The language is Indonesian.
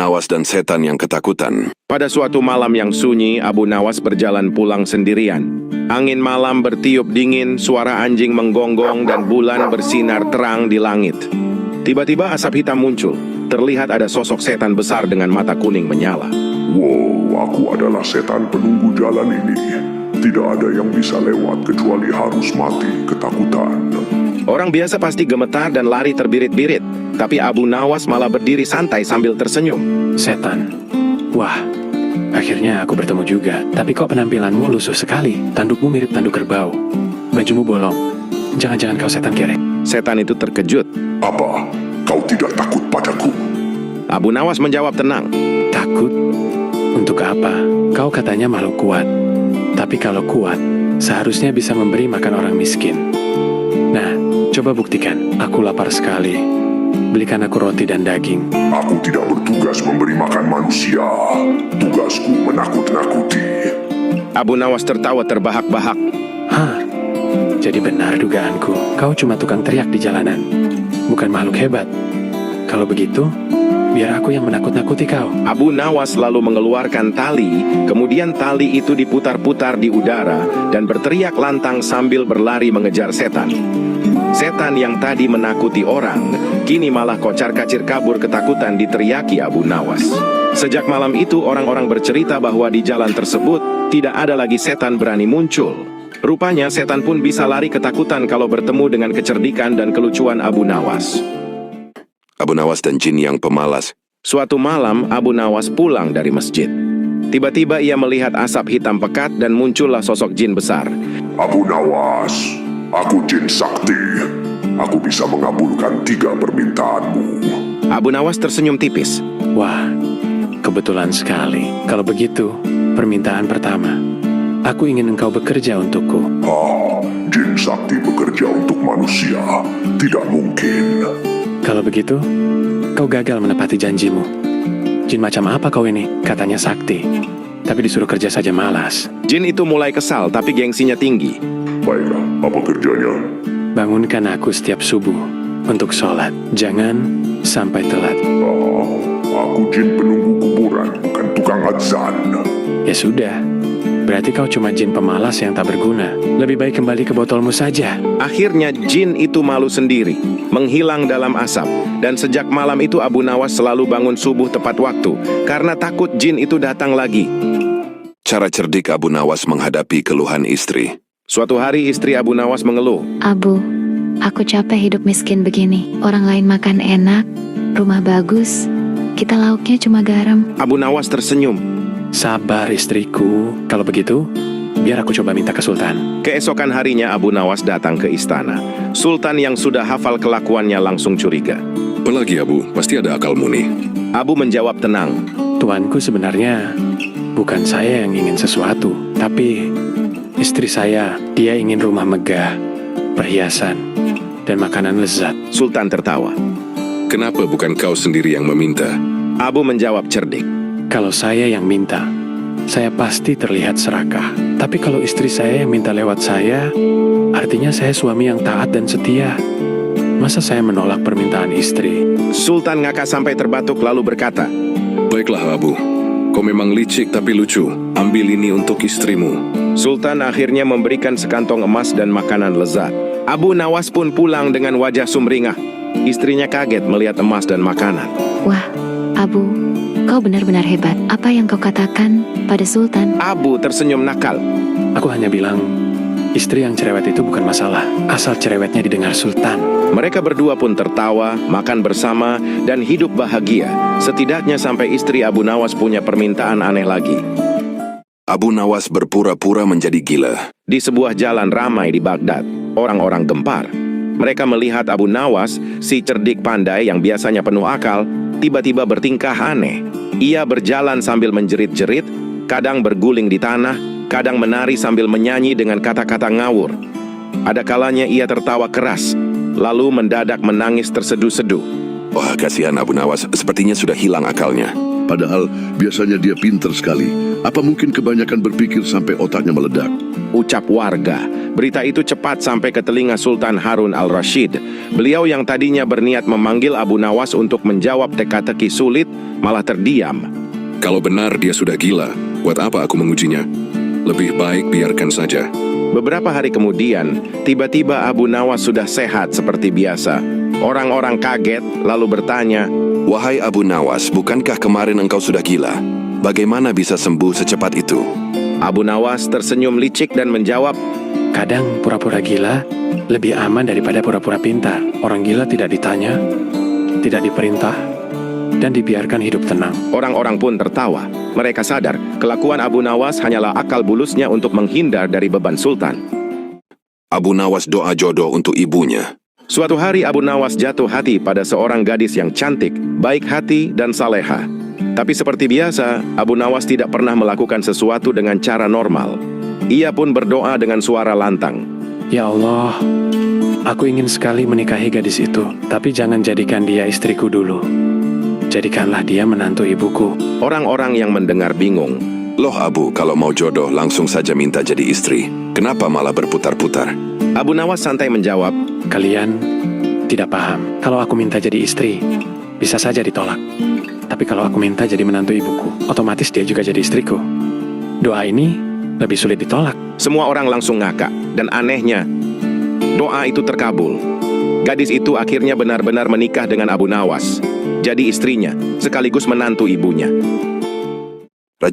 Nawas dan setan yang ketakutan. Pada suatu malam yang sunyi, Abu Nawas berjalan pulang sendirian. Angin malam bertiup dingin, suara anjing menggonggong dan bulan bersinar terang di langit. Tiba-tiba asap hitam muncul. Terlihat ada sosok setan besar dengan mata kuning menyala. Wow, aku adalah setan penunggu jalan ini. Tidak ada yang bisa lewat kecuali harus mati ketakutan. Orang biasa pasti gemetar dan lari terbirit-birit. Tapi Abu Nawas malah berdiri santai sambil tersenyum. Setan. Wah, akhirnya aku bertemu juga. Tapi kok penampilanmu lusuh sekali. Tandukmu mirip tanduk kerbau. Bajumu bolong. Jangan-jangan kau setan kerek. Setan itu terkejut. Apa? Kau tidak takut padaku? Abu Nawas menjawab tenang. Takut? Untuk apa? Kau katanya makhluk kuat. Tapi kalau kuat, seharusnya bisa memberi makan orang miskin. Nah, coba buktikan. Aku lapar sekali. Belikan aku roti dan daging. Aku tidak bertugas memberi makan manusia. Tugasku menakut-nakuti. Abu Nawas tertawa terbahak-bahak. Hah? Jadi benar dugaanku. Kau cuma tukang teriak di jalanan. Bukan makhluk hebat. Kalau begitu, biar aku yang menakut-nakuti kau. Abu Nawas lalu mengeluarkan tali, kemudian tali itu diputar-putar di udara dan berteriak lantang sambil berlari mengejar setan. Setan yang tadi menakuti orang, kini malah kocar-kacir kabur ketakutan diteriaki Abu Nawas. Sejak malam itu orang-orang bercerita bahwa di jalan tersebut tidak ada lagi setan berani muncul. Rupanya setan pun bisa lari ketakutan kalau bertemu dengan kecerdikan dan kelucuan Abu Nawas. Abu Nawas dan jin yang pemalas. Suatu malam, Abu Nawas pulang dari masjid. Tiba-tiba ia melihat asap hitam pekat dan muncullah sosok jin besar. Abu Nawas, aku jin sakti. Aku bisa mengabulkan 3 permintaanmu. Abu Nawas tersenyum tipis. Wah, kebetulan sekali. Kalau begitu, permintaan pertama. Aku ingin engkau bekerja untukku. Jin sakti bekerja untuk manusia. Tidak mungkin. Kalau begitu, kau gagal menepati janjimu. Jin macam apa kau ini? Katanya sakti. Tapi disuruh kerja saja malas. Jin itu mulai kesal tapi gengsinya tinggi. Baiklah, apa kerjanya? Bangunkan aku setiap subuh untuk sholat. Jangan sampai telat. Aku jin penunggu kuburan, bukan tukang adzan. Ya sudah, berarti kau cuma jin pemalas yang tak berguna. Lebih baik kembali ke botolmu saja. Akhirnya jin itu malu sendiri, menghilang dalam asap. Dan sejak malam itu Abu Nawas selalu bangun subuh tepat waktu, karena takut jin itu datang lagi. Cara cerdik Abu Nawas menghadapi keluhan istri. Suatu hari istri Abu Nawas mengeluh. Abu, aku capek hidup miskin begini. Orang lain makan enak, rumah bagus, kita lauknya cuma garam. Abu Nawas tersenyum. Sabar istriku. Kalau begitu, biar aku coba minta ke Sultan. Keesokan harinya Abu Nawas datang ke istana. Sultan yang sudah hafal kelakuannya langsung curiga. Apalagi Abu, pasti ada akalmu nih. Abu menjawab tenang. Tuanku sebenarnya bukan saya yang ingin sesuatu, tapi istri saya. Dia ingin rumah megah, perhiasan, dan makanan lezat. Sultan tertawa. Kenapa bukan kau sendiri yang meminta? Abu menjawab cerdik. Kalau saya yang minta, saya pasti terlihat serakah. Tapi kalau istri saya yang minta lewat saya, artinya saya suami yang taat dan setia. Masa saya menolak permintaan istri? Sultan ngakak sampai terbatuk lalu berkata, Baiklah Abu, kau memang licik tapi lucu. Ambil ini untuk istrimu. Sultan akhirnya memberikan sekantong emas dan makanan lezat. Abu Nawas pun pulang dengan wajah sumringah. Istrinya kaget melihat emas dan makanan. Wah, Abu, kau benar-benar hebat. Apa yang kau katakan pada Sultan? Abu tersenyum nakal. Aku hanya bilang, istri yang cerewet itu bukan masalah, asal cerewetnya didengar Sultan. Mereka berdua pun tertawa, makan bersama, dan hidup bahagia. Setidaknya sampai istri Abu Nawas punya permintaan aneh lagi. Abu Nawas berpura-pura menjadi gila. Di sebuah jalan ramai di Baghdad, orang-orang gempar. Mereka melihat Abu Nawas, si cerdik pandai yang biasanya penuh akal, tiba-tiba bertingkah aneh. Ia berjalan sambil menjerit-jerit, kadang berguling di tanah, kadang menari sambil menyanyi dengan kata-kata ngawur. Ada kalanya ia tertawa keras, lalu mendadak menangis terseduh-seduh. Wah, kasihan Abu Nawas, sepertinya sudah hilang akalnya. Padahal biasanya dia pinter sekali. Apa mungkin kebanyakan berpikir sampai otaknya meledak? Ucap warga. Berita itu cepat sampai ke telinga Sultan Harun al-Rashid. Beliau yang tadinya berniat memanggil Abu Nawas untuk menjawab teka-teki sulit, malah terdiam. Kalau benar dia sudah gila, buat apa aku mengujinya? Lebih baik biarkan saja. Beberapa hari kemudian, tiba-tiba Abu Nawas sudah sehat seperti biasa. Orang-orang kaget lalu bertanya, Wahai Abu Nawas, bukankah kemarin engkau sudah gila? Bagaimana bisa sembuh secepat itu? Abu Nawas tersenyum licik dan menjawab, Kadang pura-pura gila lebih aman daripada pura-pura pintar. Orang gila tidak ditanya, tidak diperintah, dan dibiarkan hidup tenang. orang-orang pun tertawa. Mereka sadar, kelakuan Abu Nawas hanyalah akal bulusnya untuk menghindar dari beban Sultan. Abu Nawas doa jodoh untuk ibunya. Suatu hari Abu Nawas jatuh hati pada seorang gadis yang cantik, baik hati dan saleha. Tapi seperti biasa, Abu Nawas tidak pernah melakukan sesuatu dengan cara normal. Ia pun berdoa dengan suara lantang. Ya Allah, aku ingin sekali menikahi gadis itu, tapi jangan jadikan dia istriku dulu. Jadikanlah dia menantu ibuku. Orang-orang yang mendengar bingung. Loh Abu, kalau mau jodoh langsung saja minta jadi istri. Kenapa malah berputar-putar? Abu Nawas santai menjawab, Kalian tidak paham. Kalau aku minta jadi istri, bisa saja ditolak. Tapi kalau aku minta jadi menantu ibuku, otomatis dia juga jadi istriku. Doa ini lebih sulit ditolak. Semua orang langsung ngakak, dan anehnya, doa itu terkabul. Gadis itu akhirnya benar-benar menikah dengan Abu Nawas, jadi istrinya, sekaligus menantu ibunya.